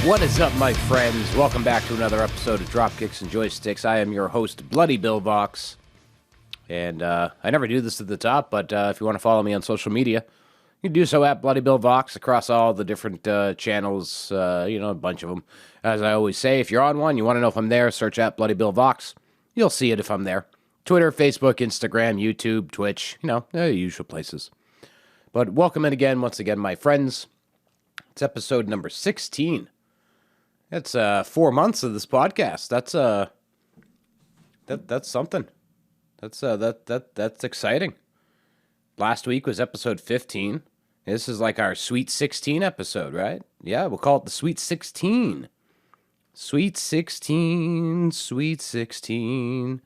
What is up, my friends? Welcome back to another episode of Dropkicks and Joysticks. I am your host, Bloody Bill Vox. And I never do this at the top, but if you want to follow me on social media, you can do so at Bloody Bill Vox across all the different channels, a bunch of them. As I always say, if you're on one, you want to know if I'm there, search at Bloody Bill Vox. You'll see it if I'm there. Twitter, Facebook, Instagram, YouTube, Twitch, the usual places. But welcome in again, once again, my friends. It's episode number 16. That's 4 months of this podcast. That's something. That's exciting. Last week was episode 15. This is like our Sweet 16 episode, right? Yeah, we'll call it the Sweet 16. Sweet 16, Sweet 16,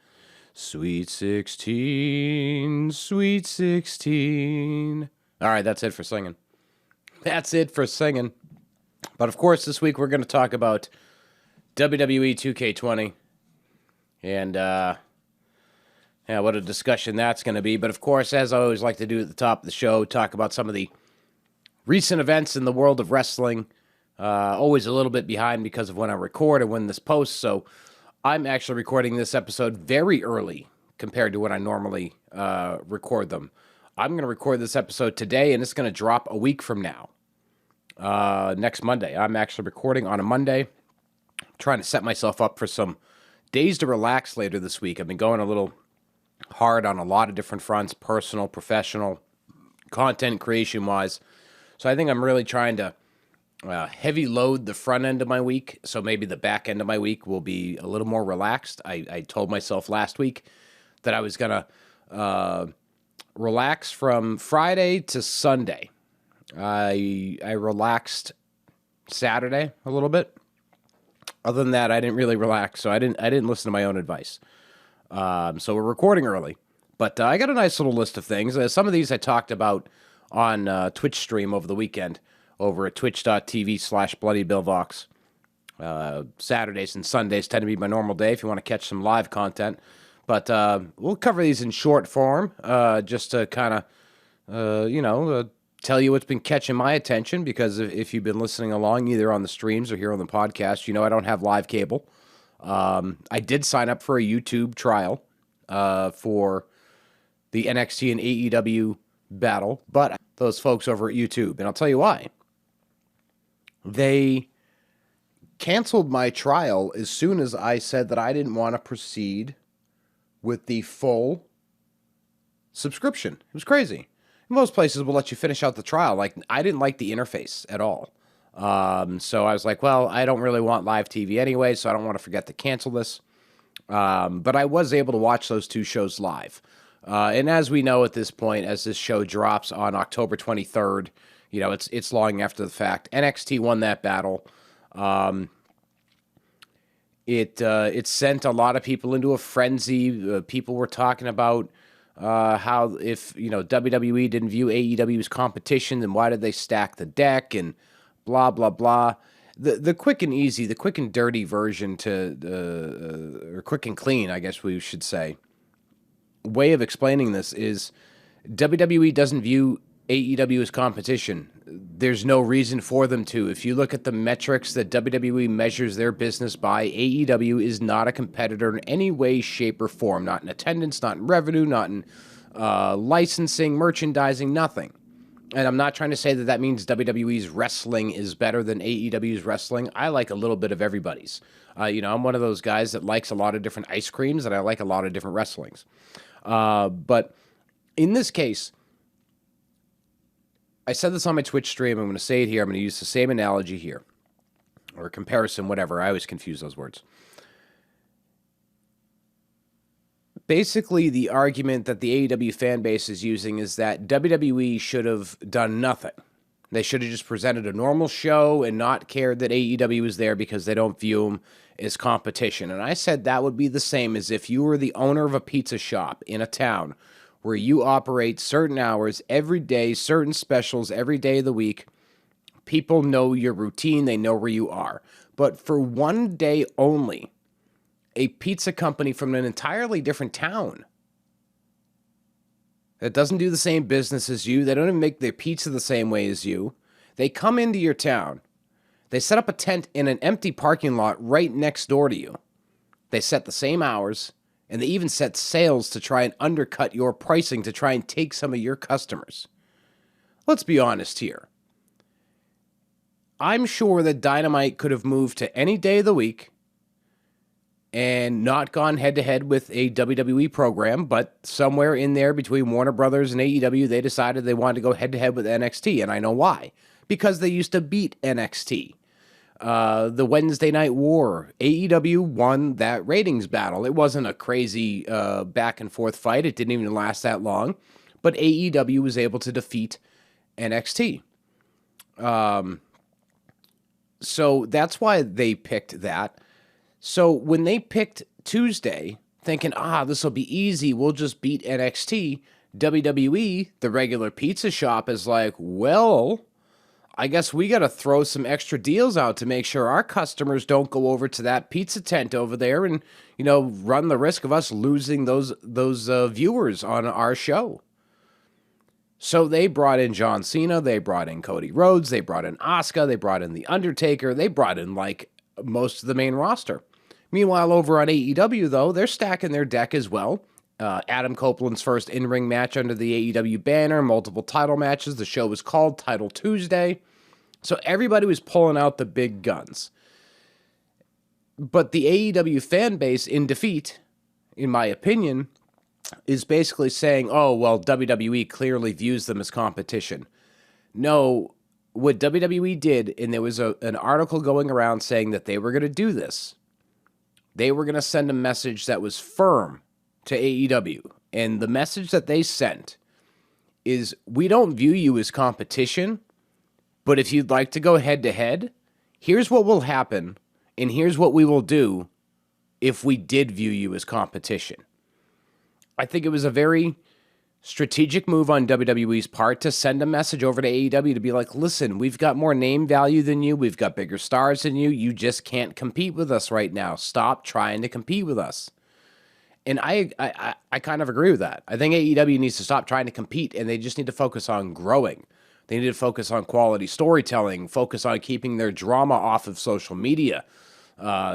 Sweet 16, Sweet 16. All right, that's it for singing. That's it for singing. But of course, this week we're going to talk about WWE 2K20. And, what a discussion that's going to be. But of course, as I always like to do at the top of the show, talk about some of the recent events in the world of wrestling. Always a little bit behind because of when I record and when this posts. So I'm actually recording this episode very early compared to when I normally record them. I'm going to record this episode today, and it's going to drop a week from now. Next Monday. I'm actually recording on a Monday. I'm trying to set myself up for some days to relax later this week. I've been going a little hard on a lot of different fronts, personal, professional, content creation-wise. So I think I'm really trying to heavy load the front end of my week, so maybe the back end of my week will be a little more relaxed. I told myself last week that I was going to relax from Friday to Sunday. I relaxed Saturday a little bit. Other than that, I didn't really relax, so I didn't listen to my own advice. So we're recording early, but I got a nice little list of things. Some of these I talked about on Twitch stream over the weekend over at twitch.tv/BloodyBillVox. Saturdays and Sundays tend to be my normal day if you want to catch some live content. But we'll cover these in short form just to kind of, tell you what's been catching my attention, because if you've been listening along either on the streams or here on the podcast, I don't have live cable. I did sign up for a YouTube trial for the NXT and AEW battle, but those folks over at YouTube, and I'll tell you why. They canceled my trial as soon as I said that I didn't want to proceed with the full subscription. It was crazy. Most places will let you finish out the trial. Like, I didn't like the interface at all. So I was like, well, I don't really want live TV anyway, so I don't want to forget to cancel this. But I was able to watch those two shows live. And as we know at this point, as this show drops on October 23rd, it's long after the fact. NXT won that battle. It sent a lot of people into a frenzy. People were talking about how if WWE didn't view AEW as competition, then why did they stack the deck and blah blah blah. The quick and easy, the quick and dirty version or quick and clean, I guess we should say, way of explaining this is WWE doesn't view AEW as competition. There's no reason for them to. If you look at the metrics that WWE measures their business by, AEW is not a competitor in any way, shape, or form. Not in attendance, not in revenue, not in licensing, merchandising, nothing. And I'm not trying to say that means WWE's wrestling is better than AEW's wrestling. I like a little bit of everybody's. I'm one of those guys that likes a lot of different ice creams, and I like a lot of different wrestlings. But in this case, I said this on my Twitch stream. I'm going to say it here. I'm going to use the same analogy here, or comparison, whatever. I always confuse those words. Basically, the argument that the AEW fan base is using is that WWE should have done nothing. They should have just presented a normal show and not cared that AEW was there because they don't view them as competition. And I said that would be the same as if you were the owner of a pizza shop in a town where you operate certain hours every day, certain specials every day of the week. People know your routine. They know where you are. But for one day only, a pizza company from an entirely different town that doesn't do the same business as you, they don't even make their pizza the same way as you, they come into your town, They set up a tent in an empty parking lot right next door to you. They set the same hours, and they even set sales to try and undercut your pricing to try and take some of your customers. Let's be honest here. I'm sure that Dynamite could have moved to any day of the week and not gone head-to-head with a WWE program, but somewhere in there between Warner Brothers and AEW, they decided they wanted to go head-to-head with NXT, and I know why. Because they used to beat NXT. The Wednesday Night War, AEW won that ratings battle. It wasn't a crazy back-and-forth fight. It didn't even last that long. But AEW was able to defeat NXT. So that's why they picked that. So when they picked Tuesday, thinking, this will be easy, we'll just beat NXT, WWE, the regular pizza shop, is like, well, I guess we got to throw some extra deals out to make sure our customers don't go over to that pizza tent over there and, run the risk of us losing those viewers on our show. So they brought in John Cena, they brought in Cody Rhodes, they brought in Asuka, they brought in The Undertaker, they brought in, most of the main roster. Meanwhile, over on AEW, though, they're stacking their deck as well. Adam Copeland's first in-ring match under the AEW banner, multiple title matches. The show was called Title Tuesday. So everybody was pulling out the big guns. But the AEW fan base in defeat, in my opinion, is basically saying, WWE clearly views them as competition. No, what WWE did, and there was an article going around saying that they were going to do this. They were going to send a message that was firm to AEW. And the message that they sent is, we don't view you as competition, but if you'd like to go head-to-head, here's what will happen, and here's what we will do if we did view you as competition. I think it was a very strategic move on WWE's part to send a message over to AEW to be like, listen, we've got more name value than you. We've got bigger stars than you. You just can't compete with us right now. Stop trying to compete with us. And I kind of agree with that. I think AEW needs to stop trying to compete, and they just need to focus on growing. They need to focus on quality storytelling, focus on keeping their drama off of social media.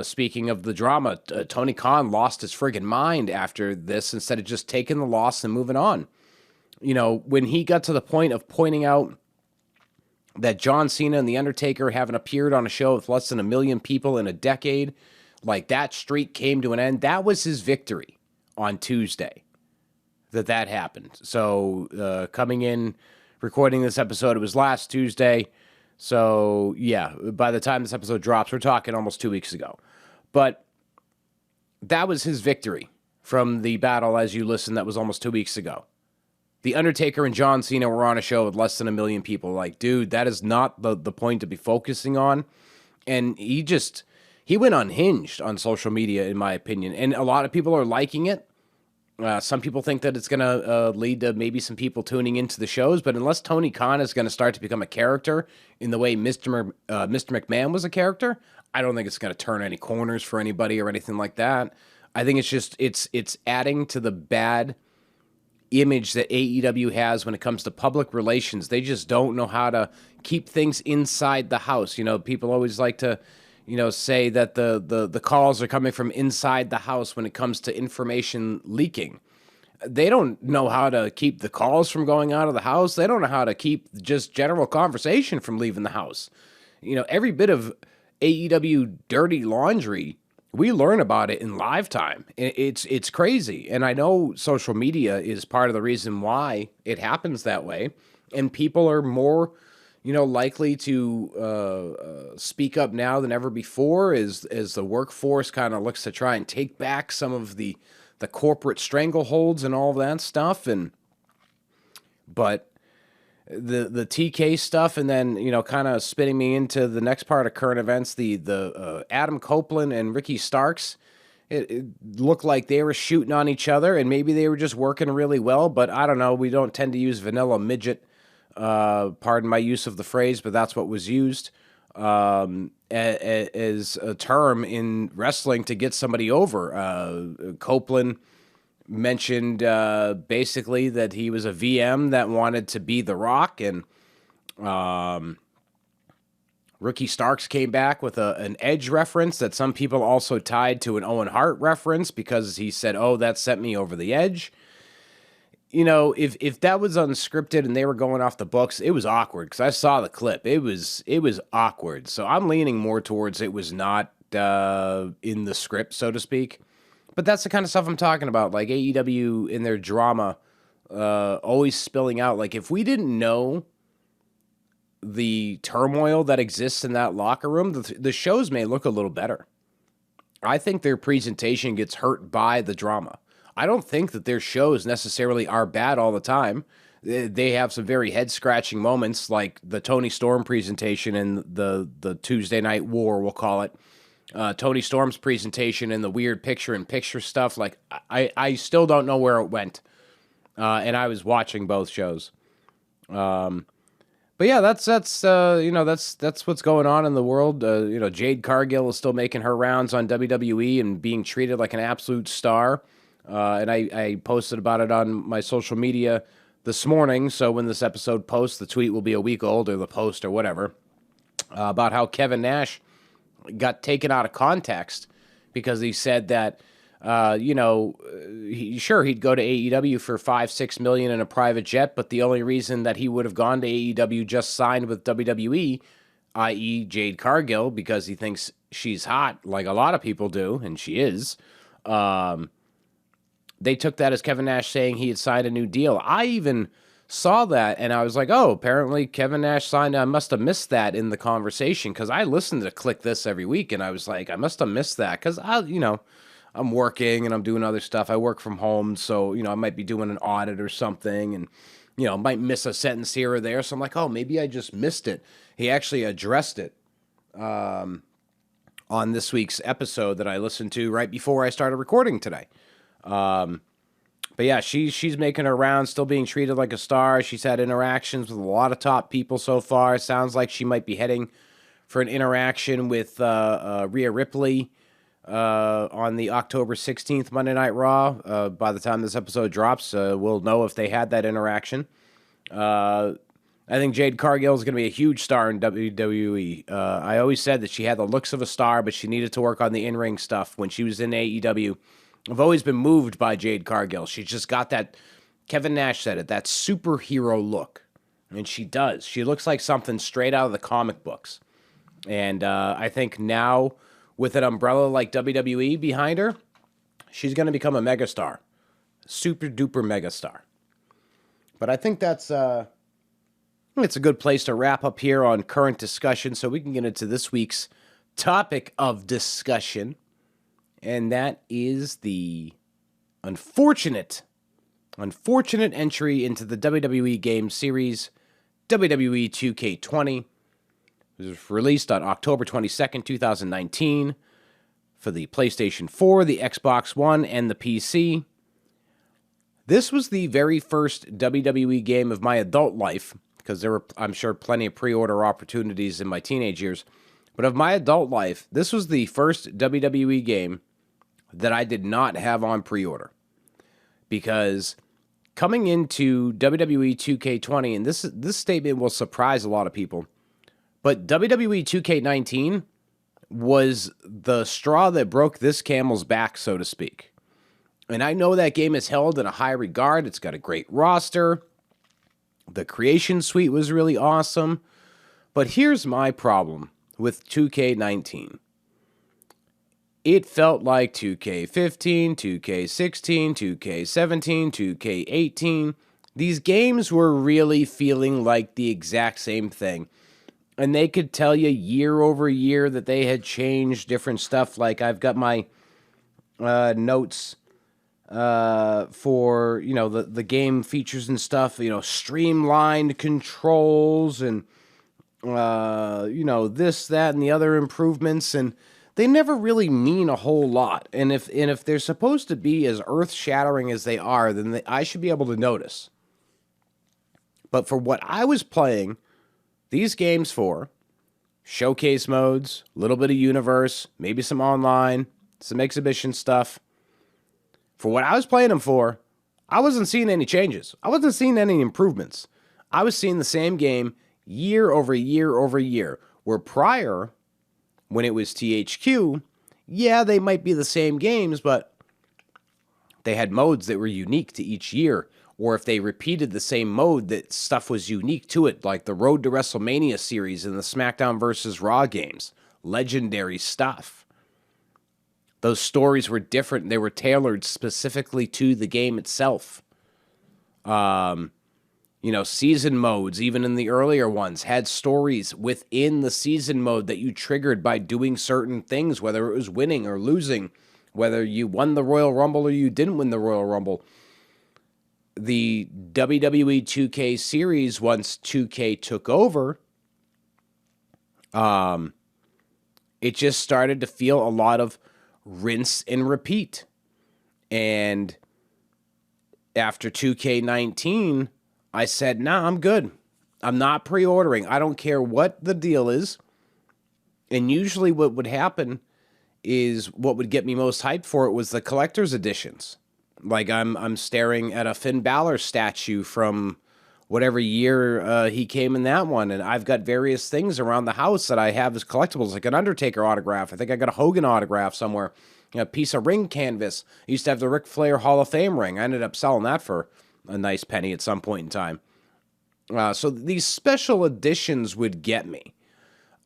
Speaking of the drama, Tony Khan lost his friggin' mind after this instead of just taking the loss and moving on. When he got to the point of pointing out that John Cena and The Undertaker haven't appeared on a show with less than 1 million people in a decade, that streak came to an end, that was his victory on Tuesday that happened. So coming in, recording this episode, it was last Tuesday. So, yeah, by the time this episode drops, we're talking almost 2 weeks ago. But that was his victory from the battle, as you listen, that was almost 2 weeks ago. The Undertaker and John Cena were on a show with less than 1 million people. Dude, that is not the point to be focusing on. And he went unhinged on social media, in my opinion. And a lot of people are liking it. Some people think that it's going to lead to maybe some people tuning into the shows, but unless Tony Khan is going to start to become a character in the way Mr. McMahon was a character, I don't think it's going to turn any corners for anybody or anything like that. I think it's adding to the bad image that AEW has when it comes to public relations. They just don't know how to keep things inside the house. People always like to say that the calls are coming from inside the house when it comes to information leaking. They don't know how to keep the calls from going out of the house. They don't know how to keep just general conversation from leaving the house. Every bit of AEW dirty laundry, we learn about it in live time. It's crazy. And I know social media is part of the reason why it happens that way. And people are more likely to speak up now than ever before as the workforce kind of looks to try and take back some of the corporate strangleholds and all that stuff. But the TK stuff, and then, kind of spinning me into the next part of current events, the Adam Copeland and Ricky Starks, it looked like they were shooting on each other, and maybe they were just working really well, but I don't know. We don't tend to use vanilla midget, pardon my use of the phrase, but that's what was used as a term in wrestling to get somebody over. Copeland mentioned basically that he was a VM that wanted to be The Rock, and Ricky Starks came back with an Edge reference that some people also tied to an Owen Hart reference because he said, "Oh, that sent me over the edge." You know, if that was unscripted and they were going off the books, it was awkward because I saw the clip. It was awkward. So I'm leaning more towards it was not in the script, so to speak. But that's the kind of stuff I'm talking about, like AEW in their drama, always spilling out. Like if we didn't know the turmoil that exists in that locker room, the shows may look a little better. I think their presentation gets hurt by the drama. I don't think that their shows necessarily are bad all the time. They have some very head-scratching moments, like the Tony Storm presentation and the Tuesday Night War, we'll call it. Tony Storm's presentation and the weird picture-in-picture stuff. Like I still don't know where it went, and I was watching both shows. But yeah, that's what's going on in the world. Jade Cargill is still making her rounds on WWE and being treated like an absolute star. And I posted about it on my social media this morning. So when this episode posts, the tweet will be a week old, or the post, or whatever, about how Kevin Nash got taken out of context because he said that, he'd go to AEW for $5-6 million in a private jet, but the only reason that he would have gone to AEW just signed with WWE, i.e. Jade Cargill, because he thinks she's hot, like a lot of people do, and she is. They took that as Kevin Nash saying he had signed a new deal. I even saw that, and I was like, oh, apparently Kevin Nash signed. I must have missed that in the conversation, because I listen to Click This every week, and I was like, I must have missed that, because I'm working and I'm doing other stuff. I work from home, so, I might be doing an audit or something, and, might miss a sentence here or there. So I'm like, oh, maybe I just missed it. He actually addressed it on this week's episode that I listened to right before I started recording today. But yeah, she's making her rounds, still being treated like a star. She's had interactions with a lot of top people so far. Sounds like she might be heading for an interaction with Rhea Ripley on the October 16th Monday Night Raw. By the time this episode drops, we'll know if they had that interaction. I think Jade Cargill is going to be a huge star in WWE. I always said that she had the looks of a star, but she needed to work on the in-ring stuff when she was in AEW. I've always been moved by Jade Cargill. She's just got that, Kevin Nash said it, that superhero look. And she does. She looks like something straight out of the comic books. And I think now, with an umbrella like WWE behind her, she's going to become a megastar. Super-duper megastar. But I think it's a good place to wrap up here on current discussion so we can get into this week's topic of discussion. And that is the unfortunate entry into the WWE Games series, WWE 2K20. It was released on October 22nd, 2019 for the PlayStation 4, the Xbox One, and the PC. This was the very first WWE game of my adult life, because there were, I'm sure, plenty of pre-order opportunities in my teenage years. But of my adult life, this was the first WWE game that I did not have on pre-order. Because coming into WWE 2K20, and this statement will surprise a lot of people, but WWE 2K19 was the straw that broke this camel's back, so to speak. And I know that game is held in a high regard. It's got a great roster. The creation suite was really awesome. But here's my problem with 2K19. It felt like 2K15, 2K16, 2K17, 2K18. These games were really feeling like the exact same thing. And they could tell you year over year that they had changed different stuff. Like I've got my notes for, the game features and stuff, streamlined controls and, this, that, and the other improvements. And they never really mean a whole lot. And if they're supposed to be as earth-shattering as they are, then I should be able to notice. But for what I was playing these games for, showcase modes, a little bit of universe, maybe some online, some exhibition stuff, for what I was playing them for, I wasn't seeing any changes. I wasn't seeing any improvements. I was seeing the same game year over year over year. Where prior, when it was THQ, yeah, they might be the same games, but they had modes that were unique to each year. Or if they repeated the same mode, that stuff was unique to it, like the Road to WrestleMania series and the SmackDown vs. Raw games. Legendary stuff. Those stories were different. They were tailored specifically to the game itself. Season modes, even in the earlier ones, had stories within the season mode that you triggered by doing certain things, whether it was winning or losing, whether you won the Royal Rumble or you didn't win the Royal Rumble. The WWE 2K series, once 2K took over, it just started to feel a lot of rinse and repeat. And after 2K19, I said, nah, I'm good. I'm not pre-ordering. I don't care what the deal is. And usually what would happen is what would get me most hyped for it was the collector's editions. Like I'm staring at a Finn Balor statue from whatever year he came in that one. And I've got various things around the house that I have as collectibles, like an Undertaker autograph. I think I got a Hogan autograph somewhere. A piece of ring canvas. I used to have the Ric Flair Hall of Fame ring. I ended up selling that for a nice penny at some point in time. So these special editions would get me.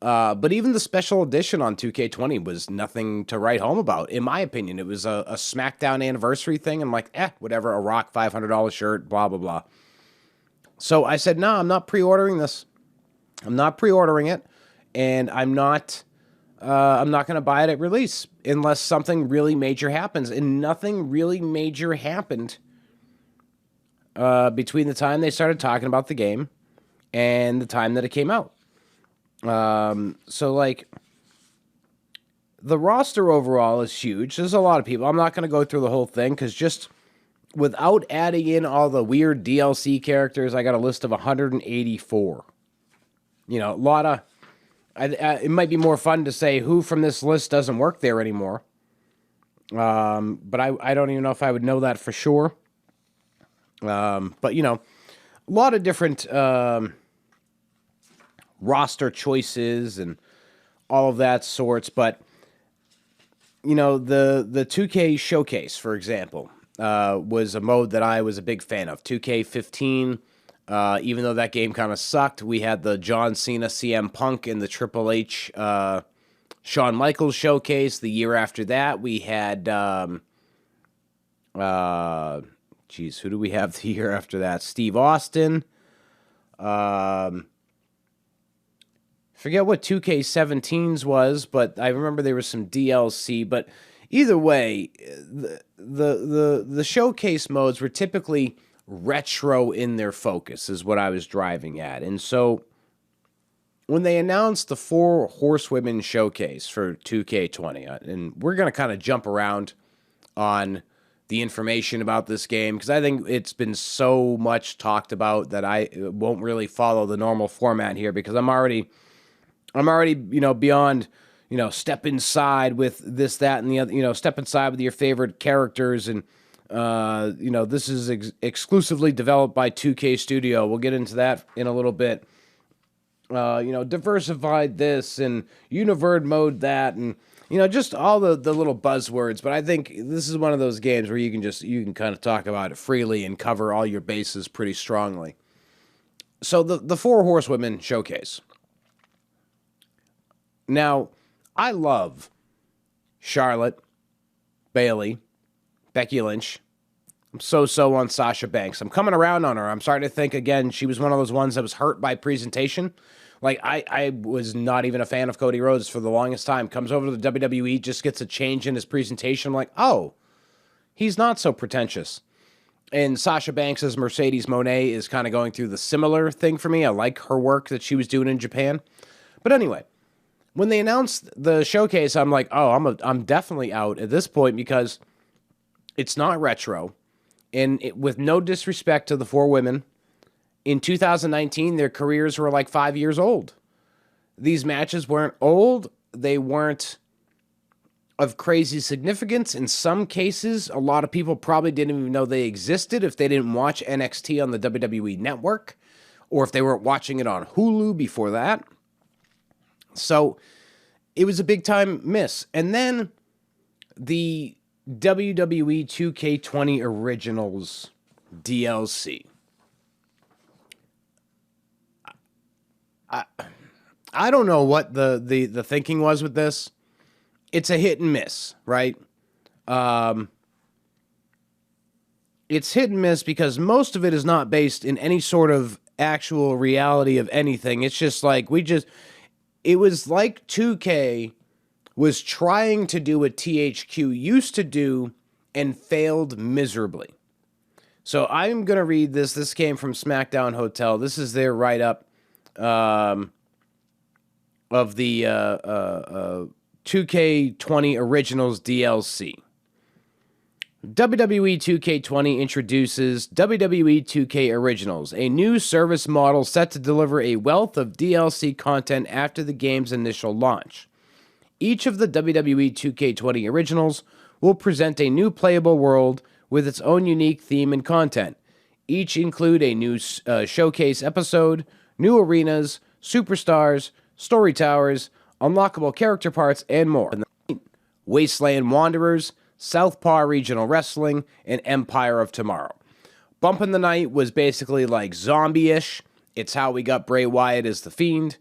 But even the special edition on 2K20 was nothing to write home about, in my opinion. It was a SmackDown anniversary thing. I'm like, whatever, a Rock $500 shirt, blah, blah, blah. So I said, no, I'm not pre-ordering this. I'm not pre-ordering it, and I'm not going to buy it at release unless something really major happens. And nothing really major happened between the time they started talking about the game and the time that it came out. So, like, the roster overall is huge. There's a lot of people. I'm not going to go through the whole thing because just without adding in all the weird DLC characters, I got a list of 184. A lot of... it might be more fun to say who from this list doesn't work there anymore. But I don't even know if I would know that for sure. But, a lot of different roster choices and all of that sorts. But, the 2K Showcase, for example, was a mode that I was a big fan of. 2K15, even though that game kind of sucked, we had the John Cena, CM Punk, and the Triple H, Shawn Michaels Showcase. The year after that, we had, who do we have the year after that? Steve Austin. Forget what 2K17's was, but I remember there was some DLC. But either way, the showcase modes were typically retro in their focus, is what I was driving at. And so when they announced the 4 Horsewomen Showcase for 2K20, and we're going to kind of jump around on the information about this game because I think it's been so much talked about that I won't really follow the normal format here because I'm already beyond, step inside with this, that, and the other, step inside with your favorite characters. And, this is exclusively developed by 2K Studio. We'll get into that in a little bit. Diversified this and Univerd mode that, and, just all the little buzzwords. But I think this is one of those games where you can kind of talk about it freely and cover all your bases pretty strongly. So the 4 Horsewomen Showcase. Now, I love Charlotte, Bayley, Becky Lynch. I'm so on Sasha Banks. I'm coming around on her. I'm starting to think, again, she was one of those ones that was hurt by presentation. Like, I was not even a fan of Cody Rhodes for the longest time. Comes over to the WWE, just gets a change in his presentation. I'm like, oh, he's not so pretentious. And Sasha Banks as Mercedes Moné is kind of going through the similar thing for me. I like her work that she was doing in Japan. But anyway, when they announced the showcase, I'm like, oh, I'm definitely out at this point because it's not retro. And with no disrespect to the 4 women, in 2019, their careers were like 5 years old. These matches weren't old. They weren't of crazy significance. In some cases, a lot of people probably didn't even know they existed if they didn't watch NXT on the WWE Network or if they weren't watching it on Hulu before that. So it was a big time miss. And then the WWE 2K20 Originals DLC. I don't know what the thinking was with this. It's a hit and miss, right? It's hit and miss because most of it is not based in any sort of actual reality of anything. It's just like it was like 2K was trying to do what THQ used to do and failed miserably. So I'm going to read this. This came from SmackDown Hotel. This is their write-up of the 2K20 Originals DLC. WWE 2K20 introduces WWE 2K Originals, a new service model set to deliver a wealth of DLC content after the game's initial launch. Each of the WWE 2K20 Originals will present a new playable world with its own unique theme and content. Each include a new showcase episode, new arenas, superstars, story towers, unlockable character parts, and more. Wasteland Wanderers, Southpaw Regional Wrestling, and Empire of Tomorrow. Bump in the Night was basically like zombie-ish. It's how we got Bray Wyatt as the Fiend.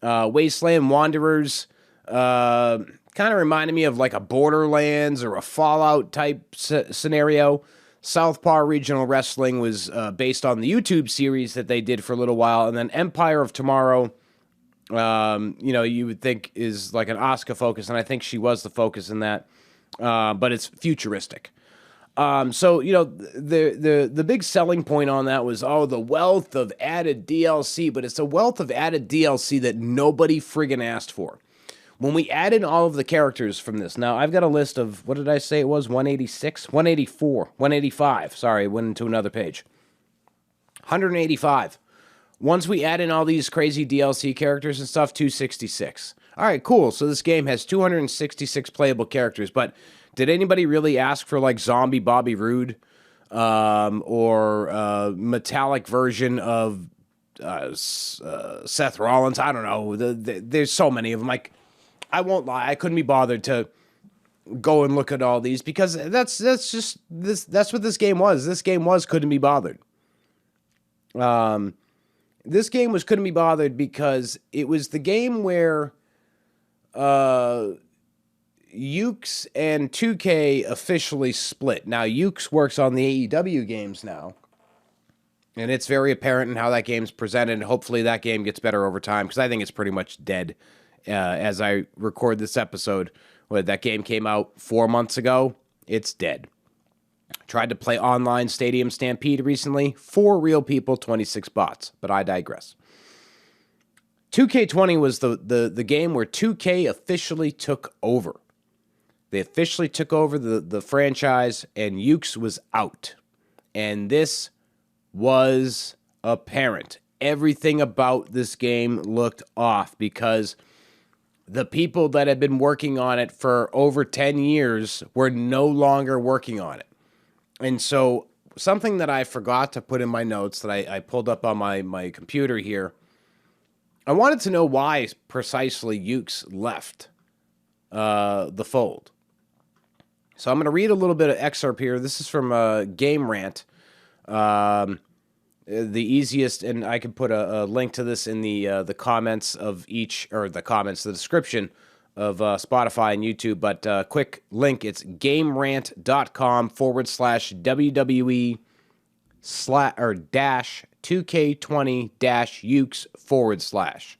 Wasteland Wanderers kind of reminded me of like a Borderlands or a Fallout type scenario. Southpaw Regional Wrestling was based on the YouTube series that they did for a little while. And then Empire of Tomorrow, you would think is like an Asuka focus, and I think she was the focus in that. But it's futuristic. So the big selling point on that was, the wealth of added DLC, but it's a wealth of added DLC that nobody friggin' asked for. When we added all of the characters from this, now I've got a list of, what did I say it was, 186? 184, 185, sorry, went into another page. 185. Once we add in all these crazy DLC characters and stuff, 266. All right, cool. So this game has 266 playable characters, but did anybody really ask for like Zombie Bobby Roode or a metallic version of Seth Rollins? I don't know. There's so many of them. Like, I won't lie, I couldn't be bothered to go and look at all these because that's what this game was. This game was couldn't be bothered. This game was couldn't be bothered because it was the game where Yukes and 2K officially split. Now, Yukes works on the AEW games now, and it's very apparent in how that game's presented. Hopefully that game gets better over time, because I think it's pretty much dead as I record this episode. That game came out 4 months ago. It's dead. Tried to play online Stadium Stampede recently. 4 real people, 26 bots. But I digress. 2K20 was the game where 2K officially took over. They officially took over the franchise, and Yukes was out. And this was apparent. Everything about this game looked off because the people that had been working on it for over 10 years were no longer working on it. And so something that I forgot to put in my notes that I pulled up on my computer here, I wanted to know why precisely Yukes left the fold. So I'm going to read a little bit of excerpt here. This is from Game Rant. The easiest, and I can put a link to this in the comments of each, or the description of Spotify and YouTube, but quick link, it's gamerant.com/WWE dash 2K20 dash Yukes /.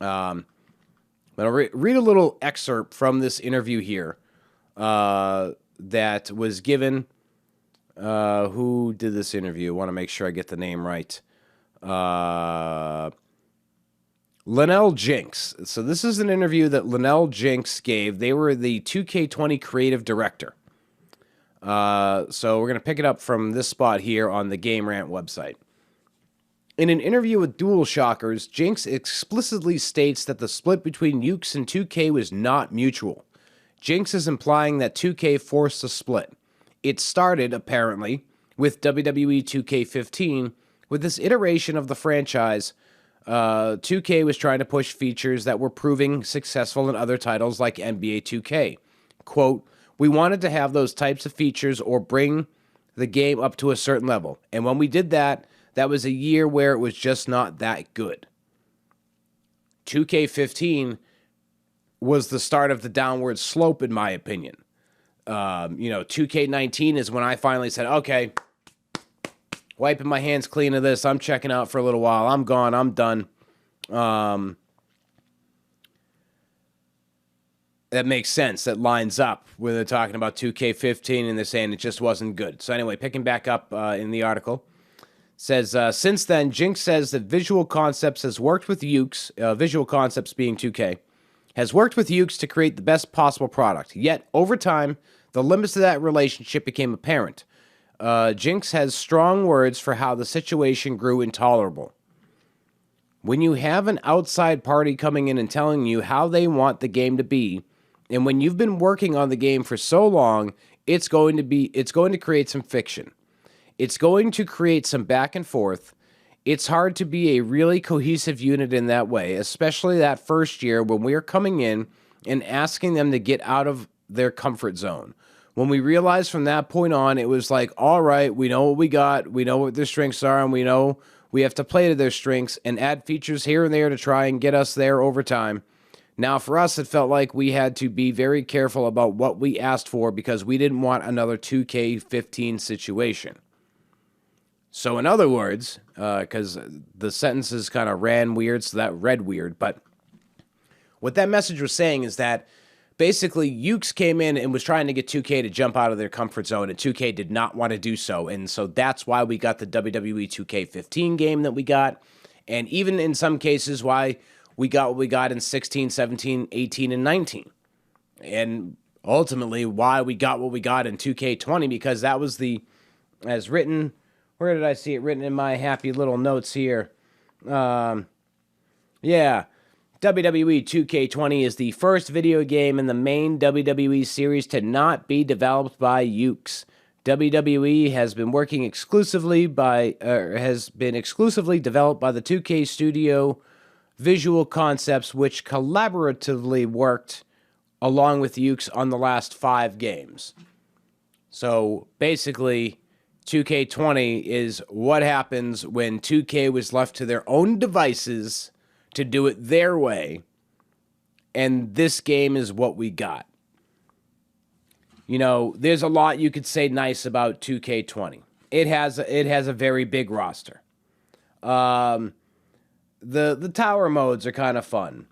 I'm going to read a little excerpt from this interview here that was given. Who did this interview? I want to make sure I get the name right. Lynell Jinks. So this is an interview that Lynell Jinks gave. They were the 2K20 creative director. So we're going to pick it up from this spot here on the Game Rant website. In an interview with DualShockers, Jinks explicitly states that the split between Yukes and 2K was not mutual. Jinks is implying that 2K forced the split. It started, apparently, with WWE 2K15, with this iteration of the franchise 2K was trying to push features that were proving successful in other titles like NBA 2K. Quote, we wanted to have those types of features or bring the game up to a certain level. And when we did that, that was a year where it was just not that good. 2K15 was the start of the downward slope, in my opinion. 2K19 is when I finally said, okay, wiping my hands clean of this. I'm checking out for a little while. I'm gone. I'm done. That makes sense. That lines up when they're talking about 2K15 and they're saying it just wasn't good. So anyway, picking back up in the article, says, since then, Jinx says that Visual Concepts has worked with Yukes, Visual Concepts being 2K, has worked with Yukes to create the best possible product. Yet, over time, the limits of that relationship became apparent. Jinx has strong words for how the situation grew intolerable. When you have an outside party coming in and telling you how they want the game to be, and when you've been working on the game for so long, it's going to create some fiction. It's going to create some back and forth. It's hard to be a really cohesive unit in that way, especially that first year when we're coming in and asking them to get out of their comfort zone. When we realized from that point on, it was like, all right, we know what we got, we know what their strengths are, and we know we have to play to their strengths and add features here and there to try and get us there over time. Now, for us, it felt like we had to be very careful about what we asked for because we didn't want another 2K15 situation. So, in other words, because the sentences kind of ran weird, so that read weird, but what that message was saying is that basically, Yukes came in and was trying to get 2K to jump out of their comfort zone, and 2K did not want to do so. And so that's why we got the WWE 2K15 game that we got, and even in some cases, why we got what we got in 16, 17, 18, and 19. And ultimately, why we got what we got in 2K20, because that was the, as written, where did I see it written in my happy little notes here? WWE 2K20 is the first video game in the main WWE series to not be developed by Yukes. WWE has been exclusively developed by the 2K studio Visual Concepts, which collaboratively worked along with Yukes on the last 5 games. So basically, 2K20 is what happens when 2K was left to their own devices to do it their way, and this game is what we got. You know, there's a lot you could say nice about 2K20. It has a very big roster. The tower modes are kind of fun.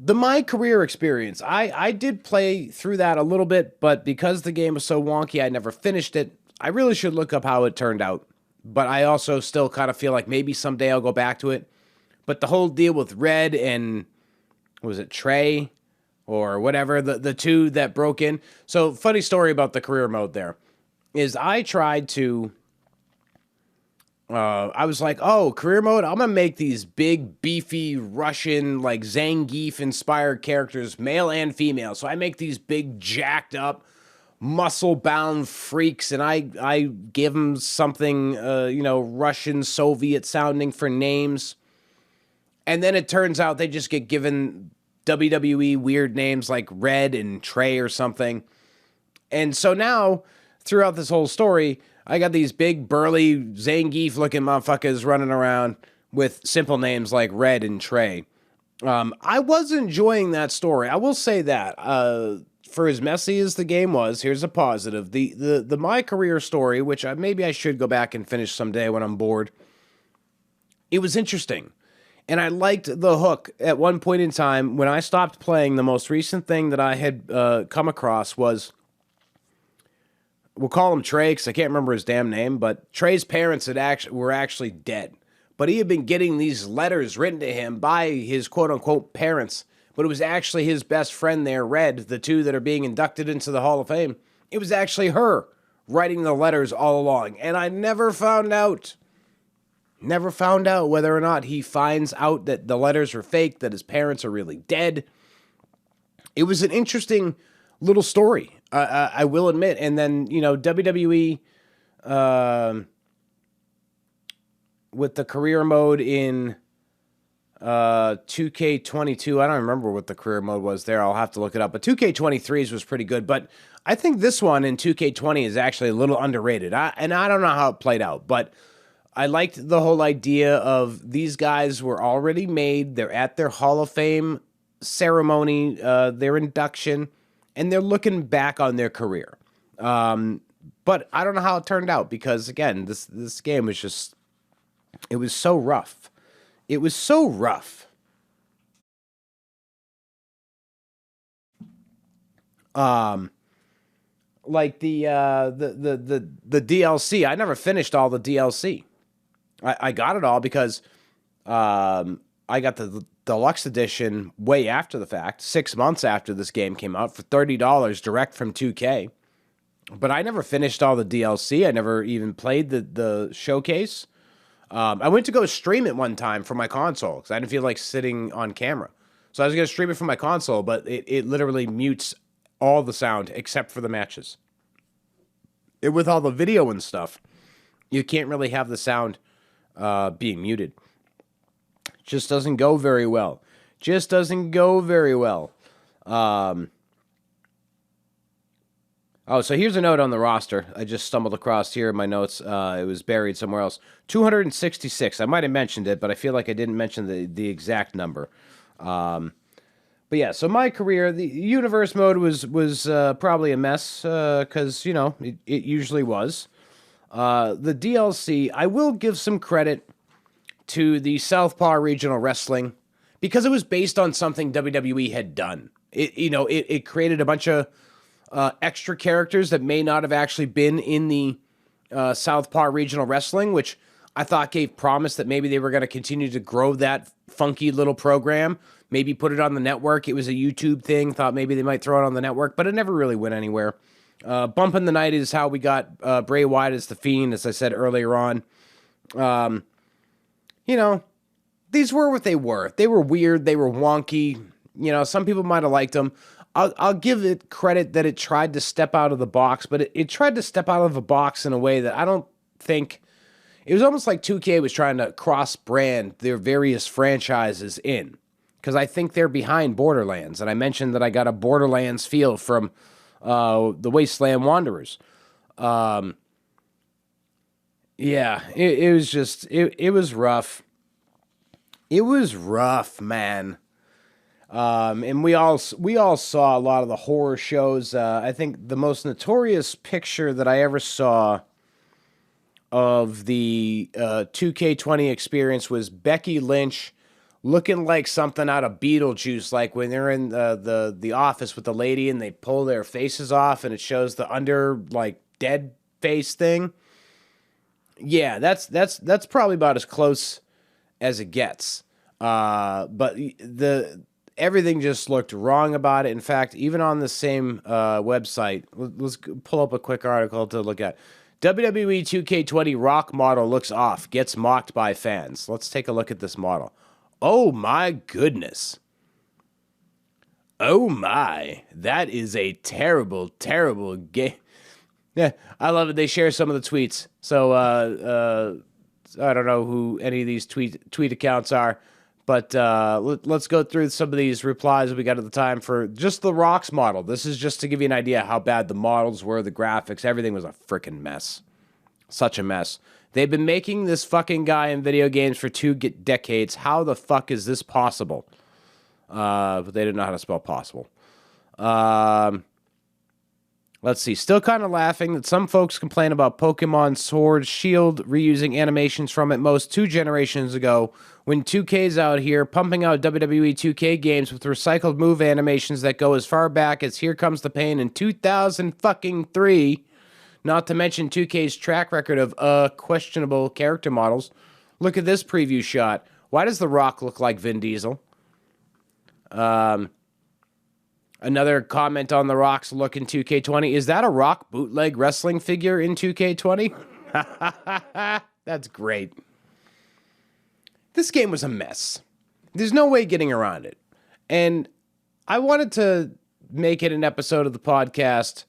The MyCareer experience, I did play through that a little bit, but because the game was so wonky, I never finished it. I really should look up how it turned out. But I also still kind of feel like maybe someday I'll go back to it. But the whole deal with Red and, was it Trey or whatever, the two that broke in. So, funny story about the career mode there is I tried to, I was like, oh, career mode, I'm going to make these big, beefy, Russian, like Zangief-inspired characters, male and female. So I make these big, jacked up, muscle-bound freaks, and I give them something, Russian, Soviet-sounding for names. And then it turns out they just get given WWE weird names like Red and Trey or something. And so now, throughout this whole story, I got these big, burly, Zangief-looking motherfuckers running around with simple names like Red and Trey. I was enjoying that story. I will say that. For as messy as the game was, here's a positive. The MyCareer story, which maybe I should go back and finish someday when I'm bored, it was interesting. And I liked the hook. At one point in time, when I stopped playing, the most recent thing that I had come across was, we'll call him Trey because I can't remember his damn name, but Trey's parents were actually dead. But he had been getting these letters written to him by his quote-unquote parents, but it was actually his best friend there, Red, the two that are being inducted into the Hall of Fame. It was actually her writing the letters all along, and I never found out whether or not he finds out that the letters are fake, that his parents are really dead. It was an interesting little story, I will admit. And then, WWE with the career mode in 2K22. I don't remember what the career mode was there. I'll have to look it up. But 2K23's was pretty good. But I think this one in 2K20 is actually a little underrated. And I don't know how it played out, but I liked the whole idea of these guys were already made. They're at their Hall of Fame ceremony, their induction, and they're looking back on their career. But I don't know how it turned out because, again, this game was just, it was so rough. It was so rough. Like the DLC, I never finished all the DLC. I got it all because I got the deluxe edition way after the fact, 6 months after this game came out for $30 direct from 2K. But I never finished all the DLC. I never even played the showcase. I went to go stream it one time from my console because I didn't feel like sitting on camera. So I was going to stream it from my console, but it literally mutes all the sound except for the matches. With all the video and stuff, you can't really have the sound being muted. Just doesn't go very well. Just doesn't go very well. Oh, so here's a note on the roster. I just stumbled across here in my notes. It was buried somewhere else. 266. I might have mentioned it, but I feel like I didn't mention the exact number. But yeah, so my career, the universe mode was probably a mess because, you know, it usually was. The DLC, I will give some credit to the Southpaw Regional Wrestling because it was based on something WWE had done. It created a bunch of extra characters that may not have actually been in the Southpaw Regional Wrestling, which I thought gave promise that maybe they were going to continue to grow that funky little program, maybe put it on the network. It was a YouTube thing, thought maybe they might throw it on the network, but it never really went anywhere. Bump in the Night is how we got Bray Wyatt as The Fiend, as I said earlier on. These were what they were. They were weird. They were wonky. Some people might have liked them. I'll give it credit that it tried to step out of the box, but it tried to step out of the box in a way that I don't think... It was almost like 2K was trying to cross-brand their various franchises in, because I think they're behind Borderlands, and I mentioned that I got a Borderlands feel from the Wasteland Wanderers. Yeah, it was just... It was rough. It was rough, man. And we all saw a lot of the horror shows. I think the most notorious picture that I ever saw of the 2K20 experience was Becky Lynch looking like something out of Beetlejuice, like when they're in the office with the lady and they pull their faces off and it shows the under like dead face thing. Yeah, that's probably about as close as it gets. But everything just looked wrong about it. In fact, even on the same website, let's pull up a quick article to look at. WWE 2K20 Rock model looks off, gets mocked by fans. Let's take a look at this model. Oh my goodness. Oh my. That is a terrible, terrible game. Yeah, I love it. They share some of the tweets. So, I don't know who any of these tweet accounts are, but let's go through some of these replies we got at the time for just the Rocks model. This is just to give you an idea how bad the models were, the graphics, everything was a freaking mess. Such a mess. They've been making this fucking guy in video games for 2 decades. How the fuck is this possible? But they didn't know how to spell possible. Let's see. Still kind of laughing that some folks complain about Pokemon Sword Shield reusing animations from at most 2 generations ago, when 2K's out here pumping out WWE 2K games with recycled move animations that go as far back as Here Comes the Pain in 2003. Not to mention 2K's track record of questionable character models. Look at this preview shot. Why does The Rock look like Vin Diesel? Another comment on The Rock's look in 2K20. Is that a Rock bootleg wrestling figure in 2K20? That's great. This game was a mess. There's no way getting around it. And I wanted to make it an episode of the podcast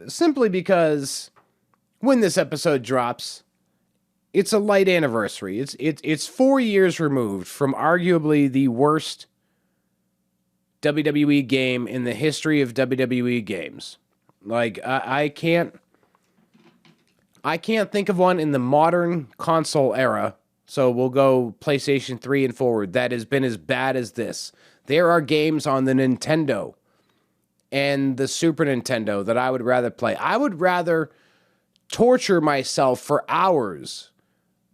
simply because when this episode drops, it's a light anniversary. It's 4 years removed from arguably the worst WWE game in the history of WWE games. Like I can't think of one in the modern console era. So we'll go PlayStation 3 and forward that has been as bad as this. There are games on the Nintendo and the Super Nintendo that I would rather play. I would rather torture myself for hours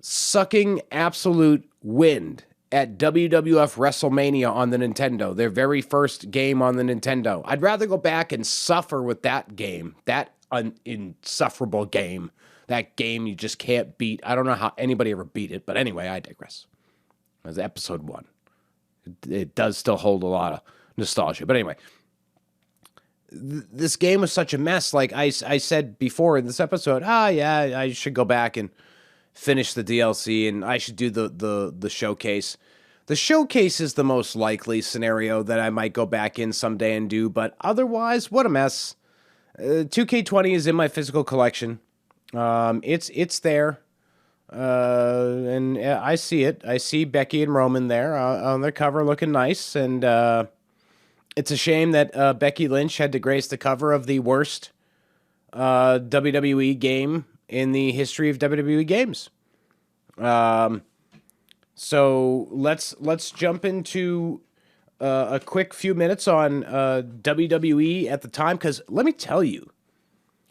sucking absolute wind at WWF WrestleMania on the Nintendo, their very first game on the Nintendo. I'd rather go back and suffer with that game, that insufferable game, that game you just can't beat. I don't know how anybody ever beat it, but anyway, I digress. It was episode 1. It does still hold a lot of nostalgia. But anyway, this game was such a mess. Like I said before in this episode, yeah, I should go back and finish the DLC, and I should do the showcase. The showcase is the most likely scenario that I might go back in someday and do, but otherwise, what a mess. 2K20 is in my physical collection. It's there, and I see it. I see Becky and Roman there on their cover looking nice, and it's a shame that Becky Lynch had to grace the cover of the worst WWE game in the history of WWE games. So let's jump into a quick few minutes on WWE at the time, because let me tell you,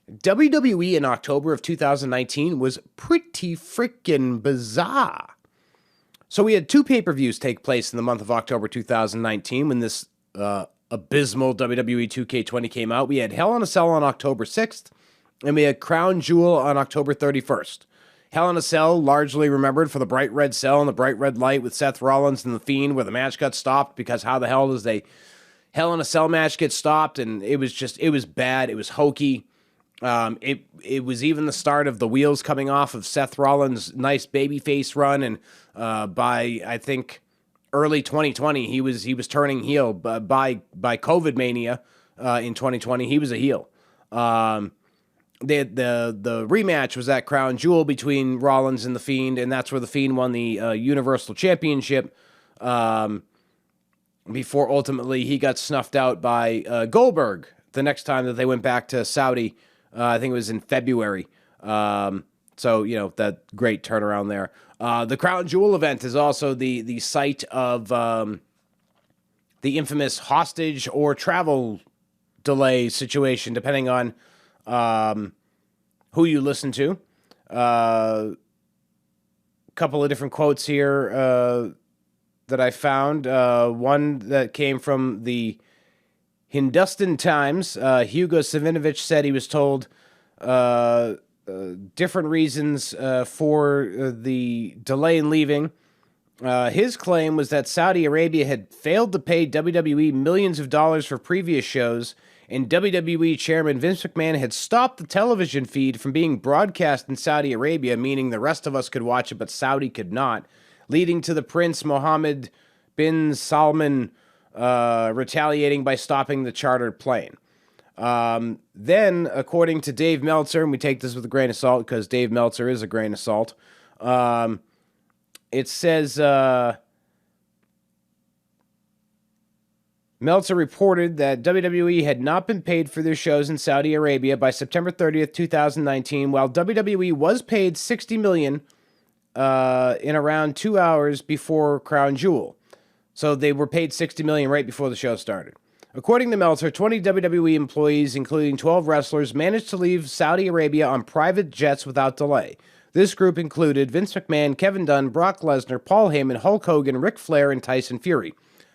WWE in October of 2019 was pretty freaking bizarre. So we had 2 pay-per-views take place in the month of October 2019 when this abysmal WWE 2K20 came out. We had Hell in a Cell on October 6th, and we had Crown Jewel on October 31st. Hell in a Cell, largely remembered for the bright red cell and the bright red light with Seth Rollins and The Fiend, where the match got stopped because how the hell does a Hell in a Cell match get stopped? And it was bad. It was hokey. It was even the start of the wheels coming off of Seth Rollins' nice babyface run, and by I think early 2020 he was turning heel. By COVID mania in 2020 he was a heel. The rematch was at Crown Jewel between Rollins and The Fiend, and that's where The Fiend won the Universal Championship before ultimately he got snuffed out by Goldberg the next time that they went back to Saudi. I think it was in February. So, that great turnaround there. The Crown Jewel event is also the site of the infamous hostage or travel delay situation, depending on who you listen to. Couple of different quotes here that I found. One that came from the Hindustan Times. Hugo Savinovich said he was told different reasons for the delay in leaving. His claim was that Saudi Arabia had failed to pay WWE millions of dollars for previous shows, and WWE Chairman Vince McMahon had stopped the television feed from being broadcast in Saudi Arabia, meaning the rest of us could watch it, but Saudi could not, leading to the Prince Mohammed bin Salman retaliating by stopping the chartered plane. Then, according to Dave Meltzer, and we take this with a grain of salt because Dave Meltzer is a grain of salt, it says, Meltzer reported that WWE had not been paid for their shows in Saudi Arabia by September 30th, 2019, while WWE was paid $60 million in around 2 hours before Crown Jewel. So they were paid $60 million right before the show started. According to Meltzer, 20 WWE employees, including 12 wrestlers, managed to leave Saudi Arabia on private jets without delay. This group included Vince McMahon, Kevin Dunn, Brock Lesnar, Paul Heyman, Hulk Hogan, Ric Flair, and Tyson Fury.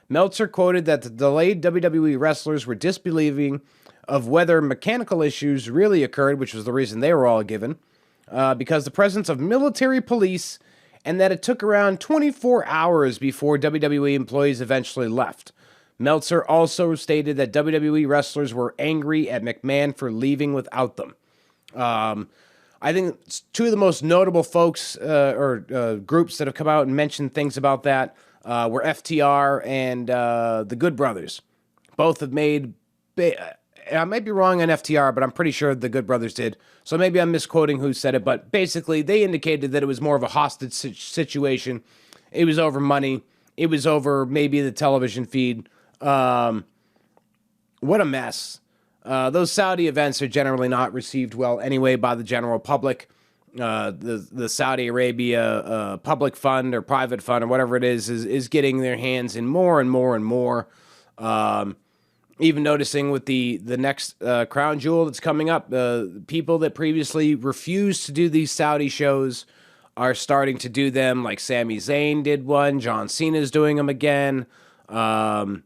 Meltzer quoted that the delayed WWE wrestlers were disbelieving of whether mechanical issues really occurred, which was the reason they were all given, because the presence of military police, and that it took around 24 hours before WWE employees eventually left. Meltzer also stated that WWE wrestlers were angry at McMahon for leaving without them. I think two of the most notable folks or groups that have come out and mentioned things about that were FTR and the Good Brothers. Both have made I might be wrong on FTR, but I'm pretty sure the Good Brothers did. So maybe I'm misquoting who said it, but basically they indicated that it was more of a hostage situation. It was over money. It was over maybe the television feed. What a mess. Those Saudi events are generally not received well anyway by the general public. The Saudi Arabia public fund or private fund or whatever it is getting their hands in more and more and more. Even noticing with the next crown jewel that's coming up, people that previously refused to do these Saudi shows are starting to do them. Like Sami Zayn did one, John Cena's doing them again. People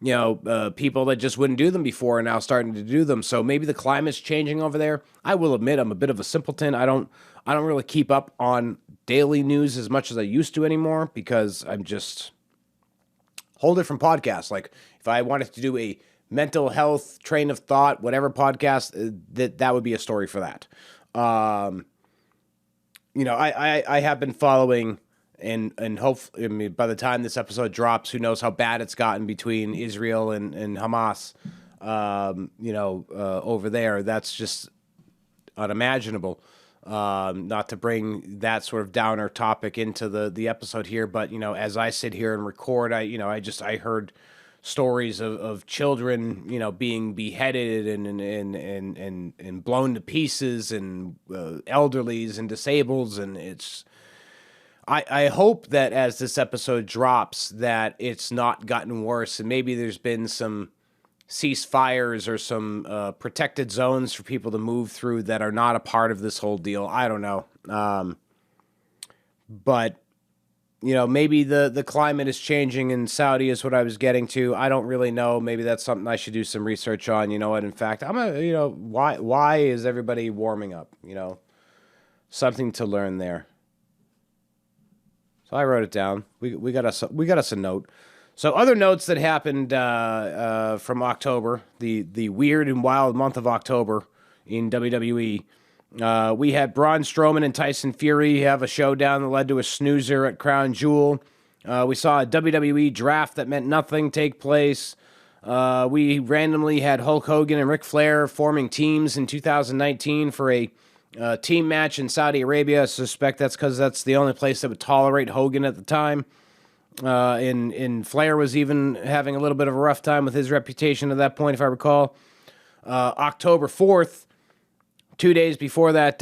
that just wouldn't do them before are now starting to do them. So maybe the climate's changing over there. I will admit I'm a bit of a simpleton. I don't really keep up on daily news as much as I used to anymore because I'm just whole different podcast. Like if I wanted to do a mental health train of thought, whatever podcast, that would be a story for that. I have been following and hopefully, I mean, by the time this episode drops, who knows how bad it's gotten between Israel and Hamas, over there. That's just unimaginable. Not to bring that sort of downer topic into the episode here, but, as I sit here and record, I heard stories of children, being beheaded and blown to pieces, and elderlies and disabled, and it's. I hope that as this episode drops, that it's not gotten worse, and maybe there's been some ceasefires or some protected zones for people to move through that are not a part of this whole deal. I don't know, but. Maybe the climate is changing in Saudi is what I was getting to. I don't really know. Maybe that's something I should do some research on. You know what? In fact, why is everybody warming up? Something to learn there. So I wrote it down. We got us a note. So other notes that happened from October, the weird and wild month of October in WWE. We had Braun Strowman and Tyson Fury have a showdown that led to a snoozer at Crown Jewel. We saw a WWE draft that meant nothing take place. We randomly had Hulk Hogan and Ric Flair forming teams in 2019 for a team match in Saudi Arabia. I suspect that's because that's the only place that would tolerate Hogan at the time. And Flair was even having a little bit of a rough time with his reputation at that point, if I recall. October 4th, 2 days before that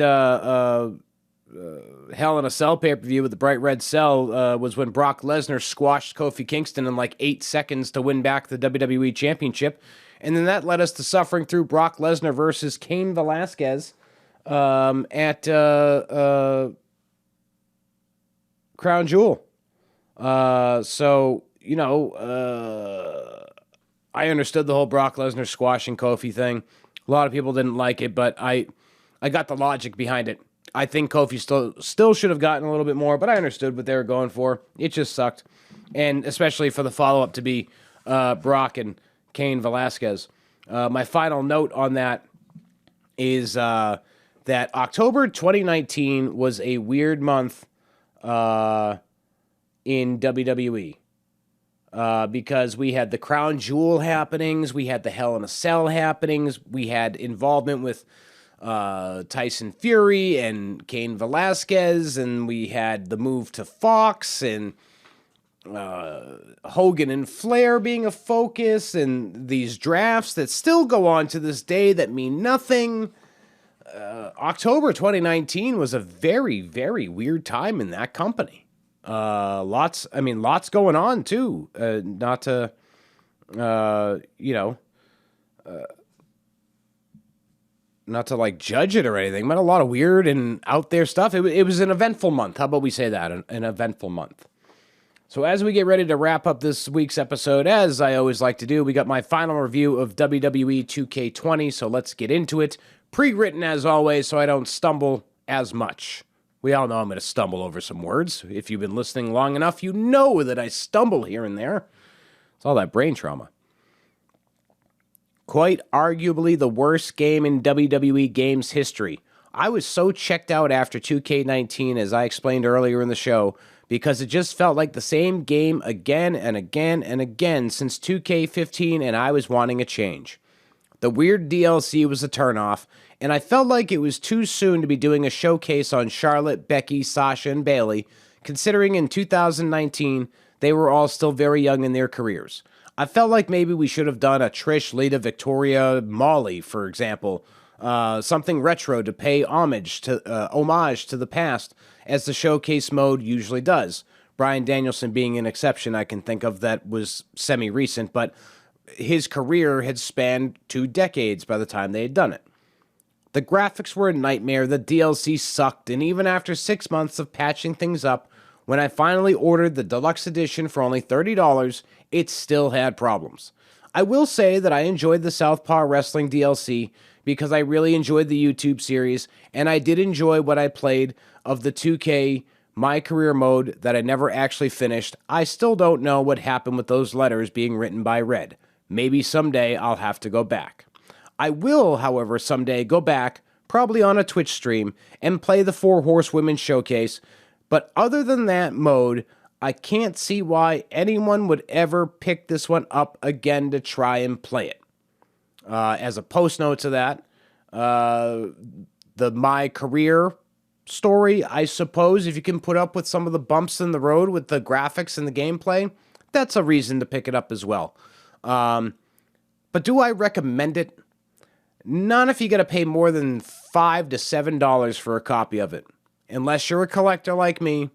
Hell in a Cell pay-per-view with the bright red cell was when Brock Lesnar squashed Kofi Kingston in like 8 seconds to win back the WWE Championship. And then that led us to suffering through Brock Lesnar versus Cain Velasquez at Crown Jewel. I understood the whole Brock Lesnar squashing Kofi thing. A lot of people didn't like it, but I got the logic behind it. I think Kofi still should have gotten a little bit more, but I understood what they were going for. It just sucked. And especially for the follow-up to be Brock and Cain Velasquez. My final note on that is that October 2019 was a weird month in WWE. Because we had the Crown Jewel happenings, we had the Hell in a Cell happenings, we had involvement with Tyson Fury and Cain Velasquez, and we had the move to Fox, and Hogan and Flair being a focus, and these drafts that still go on to this day that mean nothing. October 2019 was a very, very weird time in that company. Lots going on too. Not to, not to like judge it or anything, but a lot of weird and out there stuff. It was an eventful month. How about we say that? An eventful month. So as we get ready to wrap up this week's episode, as I always like to do, we got my final review of WWE 2K20. So let's get into it. Pre-written as always, so I don't stumble as much. We all know I'm going to stumble over some words. If you've been listening long enough, you know that I stumble here and there. It's all that brain trauma. Quite arguably the worst game in WWE Games history. I was so checked out after 2K19, as I explained earlier in the show, because it just felt like the same game again and again and again since 2K15, and I was wanting a change. The weird DLC was a turnoff, and I felt like it was too soon to be doing a showcase on Charlotte, Becky, Sasha, and Bayley, considering in 2019 they were all still very young in their careers. I felt like maybe we should have done a Trish, Lita, Victoria, Molly, for example, something retro to pay homage to the past, as the showcase mode usually does. Bryan Danielson being an exception I can think of that was semi-recent, but his career had spanned 2 decades by the time they had done it. The graphics were a nightmare, the DLC sucked, and even after 6 months of patching things up, when I finally ordered the deluxe edition for only $30, it still had problems. I will say that I enjoyed the Southpaw Wrestling DLC because I really enjoyed the YouTube series, and I did enjoy what I played of the 2K MyCareer Mode that I never actually finished. I still don't know what happened with those letters being written by Red. Maybe someday I'll have to go back. I will, however, someday go back, probably on a Twitch stream, and play the 4 Horsewomen Showcase, but other than that mode, I can't see why anyone would ever pick this one up again to try and play it. As a post note to that, the My Career story, I suppose, if you can put up with some of the bumps in the road with the graphics and the gameplay, that's a reason to pick it up as well. But do I recommend it? Not if you got to pay more than $5 to $7 for a copy of it. Unless you're a collector like me,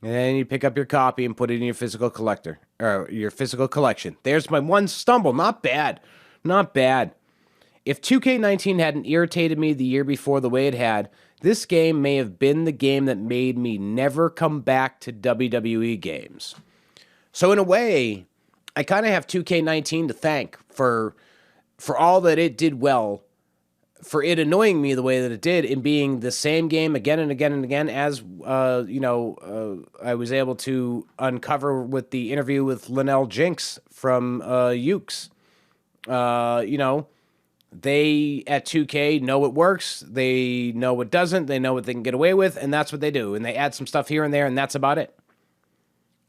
and you pick up your copy and put it in your physical collector, or your physical collection. There's my one stumble. Not bad. Not bad. If 2K19 hadn't irritated me the year before the way it had, this game may have been the game that made me never come back to WWE Games. So in a way, I kind of have 2K19 to thank for all that it did well, for it annoying me the way that it did, in being the same game again and again and again, as I was able to uncover with the interview with Lynell Jinks from Yukes. They at 2K know it works, they know it doesn't, they know what they can get away with, and that's what they do. And they add some stuff here and there, and that's about it.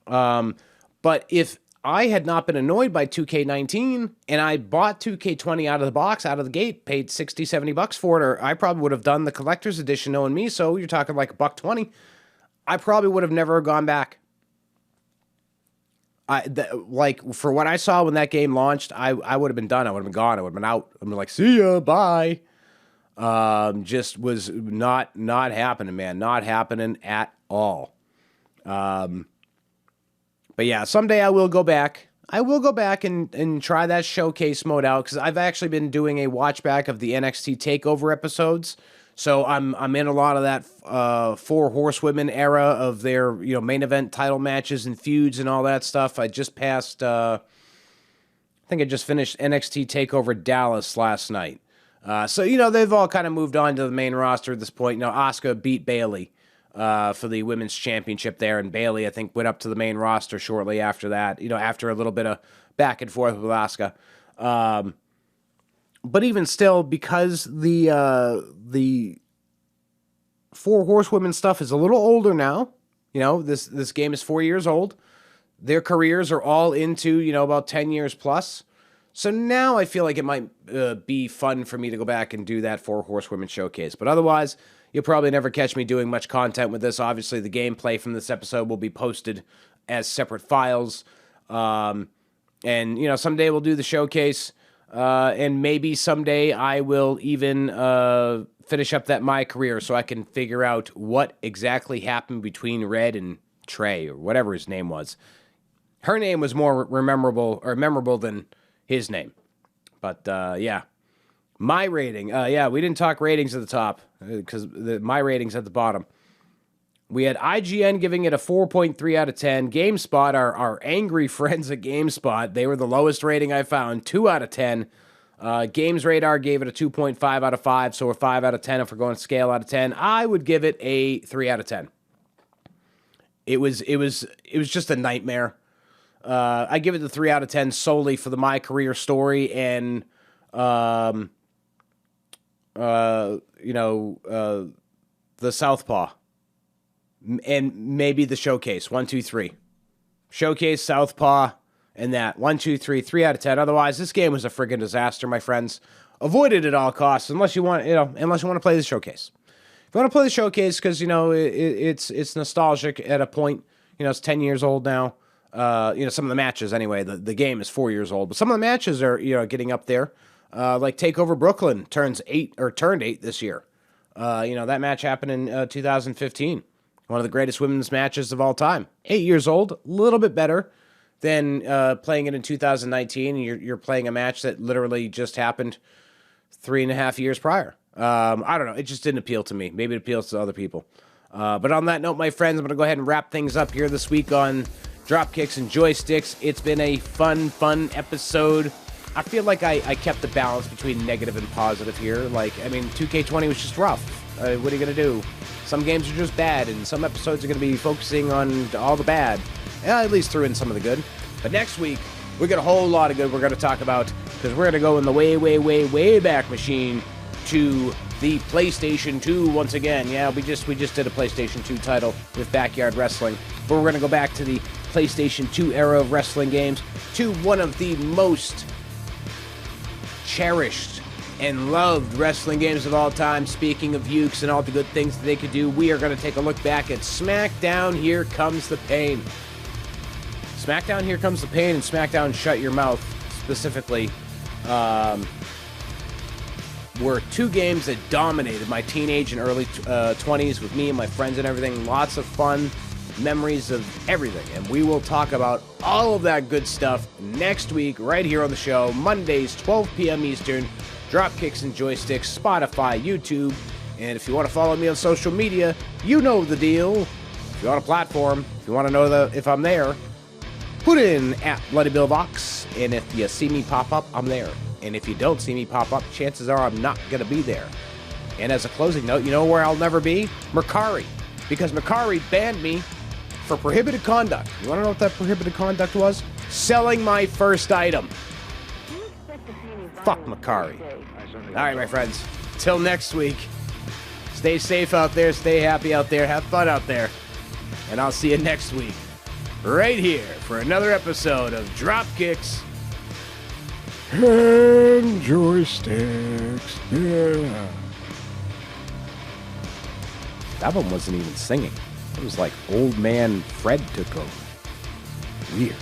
But if I had not been annoyed by 2K19 and I bought 2K20 out of the box, out of the gate, paid $60, $70 for it, or I probably would have done the collector's edition knowing me, so you're talking like $120, I probably would have never gone back. For what I saw when that game launched, I would have been done. I would have been gone. I would have been out. I'd been like, see ya, bye. Just was not happening, man. Not happening at all. But yeah, someday I will go back. I will go back and try that showcase mode out, because I've actually been doing a watch back of the NXT TakeOver episodes. So I'm in a lot of that 4 Horsewomen era of their main event title matches and feuds and all that stuff. I just passed. I think I just finished NXT TakeOver Dallas last night. So they've all kind of moved on to the main roster at this point. Asuka beat Bayley for the women's championship there, and Bayley, I think, went up to the main roster shortly after that. After a little bit of back and forth with Asuka. But even still, because the 4 Horsewomen stuff is a little older now, this game is 4 years old. Their careers are all into, about 10 years plus. So now I feel like it might be fun for me to go back and do that 4 Horsewomen showcase. But otherwise, you'll probably never catch me doing much content with this. Obviously, the gameplay from this episode will be posted as separate files. And someday we'll do the showcase. And maybe someday I will even finish up that My Career so I can figure out what exactly happened between Red and Trey, or whatever his name was. Her name was more memorable than his name. But yeah, my rating. We didn't talk ratings at the top because my rating's at the bottom. We had IGN giving it a 4.3 out of 10. GameSpot, our angry friends at GameSpot, they were the lowest rating I found, 2 out of 10. Games Radar gave it a 2.5 out of 5, so a 5 out of 10 if we're going scale out of 10. I would give it a 3 out of 10. It was just a nightmare. I give it the 3 out of 10 solely for the My Career story and the Southpaw. And maybe the showcase. 1, 2, 3. Showcase, Southpaw, in that 1, 2, 3, 3 out of 10. Otherwise, this game was a friggin' disaster, my friends. Avoid it at all costs unless you want to play the showcase. If you want to play the showcase because it's nostalgic at a point. It's 10 years old now. Some of the matches anyway. The game is 4 years old, but some of the matches are getting up there. Like Takeover Brooklyn turned 8 this year. That match happened in 2015. One of the greatest women's matches of all time. 8 years old, a little bit better than playing it in 2019. You're playing a match that literally just happened 3.5 years prior. I don't know. It just didn't appeal to me. Maybe it appeals to other people. But on that note, my friends, I'm going to go ahead and wrap things up here this week on Dropkicks and Joysticks. It's been a fun episode. I feel like I kept the balance between negative and positive here. 2K20 was just rough. What are you going to do? Some games are just bad, and some episodes are going to be focusing on all the bad. And I at least threw in some of the good. But next week, we got a whole lot of good we're going to talk about, because we're going to go in the way back machine to the PlayStation 2 once again. Yeah, we just did a PlayStation 2 title with Backyard Wrestling. But we're going to go back to the PlayStation 2 era of wrestling games, to one of the most cherished and loved wrestling games of all time. Speaking of Yukes and all the good things that they could do, we are going to take a look back at SmackDown Here Comes the Pain. SmackDown Here Comes the Pain and SmackDown Shut Your Mouth, specifically, were two games that dominated my teenage and early 20s with me and my friends and everything. Lots of fun memories of everything. And we will talk about all of that good stuff next week right here on the show. Mondays, 12 p.m. Eastern. Dropkicks and Joysticks, Spotify, YouTube. And if you want to follow me on social media, you know the deal. If you're on a platform, if you want to know if I'm there, put in at Bloody Bill Vox. And if you see me pop up, I'm there. And if you don't see me pop up, chances are I'm not going to be there. And as a closing note, you know where I'll never be? Mercari. Because Mercari banned me for prohibited conduct. You want to know what that prohibited conduct was? Selling my first item. Fuck Mercari. Alright, my friends. Till next week. Stay safe out there. Stay happy out there. Have fun out there. And I'll see you next week. Right here for another episode of Dropkicks and Joysticks. Yeah. That one wasn't even singing. It was like old man Fred took over. Weird.